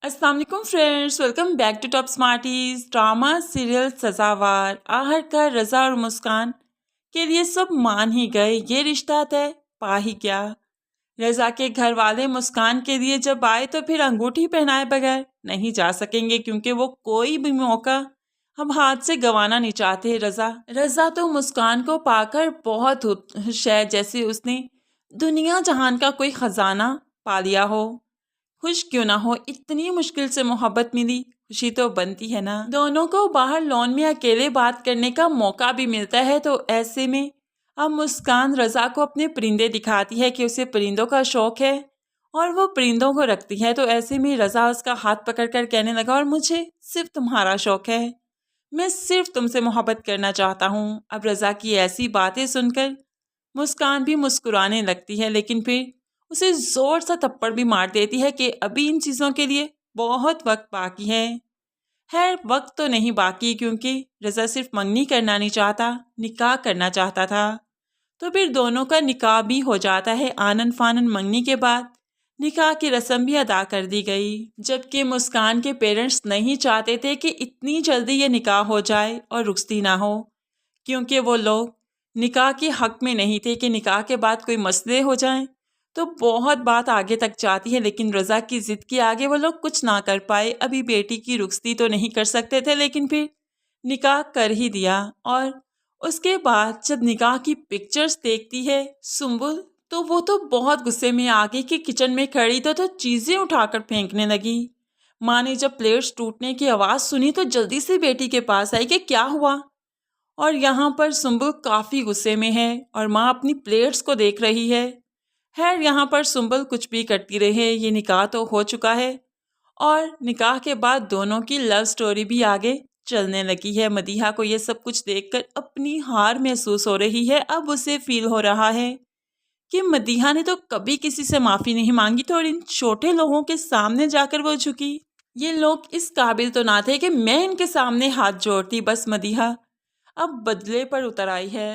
अस्सलाम वालेकुम friends, welcome back to top smarties. Drama serial सजावार आखिरकार रज़ा और मुस्कान के लिए सब मान ही गए, ये रिश्ता तय पा ही गया। रज़ा के घर वाले मुस्कान के लिए जब आए तो फिर अंगूठी पहनाए बगैर नहीं जा सकेंगे, क्योंकि वो कोई भी मौका हम हाथ से गंवाना नहीं चाहते। रज़ा तो मुस्कान को पाकर बहुत खुश है, जैसे उसने दुनिया जहान का कोई खजाना पा लिया हो। खुश क्यों ना हो, इतनी मुश्किल से मोहब्बत मिली, खुशी तो बनती है ना। दोनों को बाहर लॉन में अकेले बात करने का मौका भी मिलता है, तो ऐसे में अब मुस्कान रज़ा को अपने परिंदे दिखाती है कि उसे परिंदों का शौक है और वो परिंदों को रखती है। तो ऐसे में रज़ा उसका हाथ पकड़कर कहने लगा, और मुझे सिर्फ तुम्हारा शौक है, मैं सिर्फ तुमसे मोहब्बत करना चाहता हूँ। अब रज़ा की ऐसी बातें सुनकर मुस्कान भी मुस्कुराने लगती है, लेकिन फिर उसे जोर सा थप्पड़ भी मार देती है कि अभी इन चीज़ों के लिए बहुत वक्त बाकी है। खैर, वक्त तो नहीं बाकी, क्योंकि रज़ा सिर्फ मंगनी करना नहीं चाहता, निकाह करना चाहता था। तो फिर दोनों का निकाह भी हो जाता है। आनन फानन मंगनी के बाद निकाह की रस्म भी अदा कर दी गई, जबकि मुस्कान के पेरेंट्स नहीं चाहते थे कि इतनी जल्दी ये निकाह हो जाए और रुखसती ना हो, क्योंकि वो लोग निकाह के हक में नहीं थे कि निकाह के बाद कोई मसले हो जाएं तो बहुत बात आगे तक जाती है। लेकिन रज़ा की ज़िद के आगे वो लोग कुछ ना कर पाए। अभी बेटी की रुखसती तो नहीं कर सकते थे, लेकिन फिर निकाह कर ही दिया। और उसके बाद जब निकाह की पिक्चर्स देखती है सुम्बुल, तो वो तो बहुत गुस्से में आ गई कि किचन में खड़ी तो चीज़ें उठाकर फेंकने लगी। माँ ने जब प्लेट्स टूटने की आवाज़ सुनी तो जल्दी से बेटी के पास आई कि क्या हुआ। और यहाँ पर सुम्बुल काफ़ी गुस्से में है और माँ अपनी प्लेट्स को देख रही है। खैर, यहाँ पर सुम्बुल कुछ भी करती रहे, ये निकाह तो हो चुका है और निकाह के बाद दोनों की लव स्टोरी भी आगे चलने लगी है। मदीहा को ये सब कुछ देखकर अपनी हार महसूस हो रही है। अब उसे फील हो रहा है कि मदीहा ने तो कभी किसी से माफ़ी नहीं मांगी, तो और इन छोटे लोगों के सामने जाकर वो झुकी। ये लोग इस काबिल तो ना थे कि मैं इनके सामने हाथ जोड़ती। बस मदीहा अब बदले पर उतर आई है।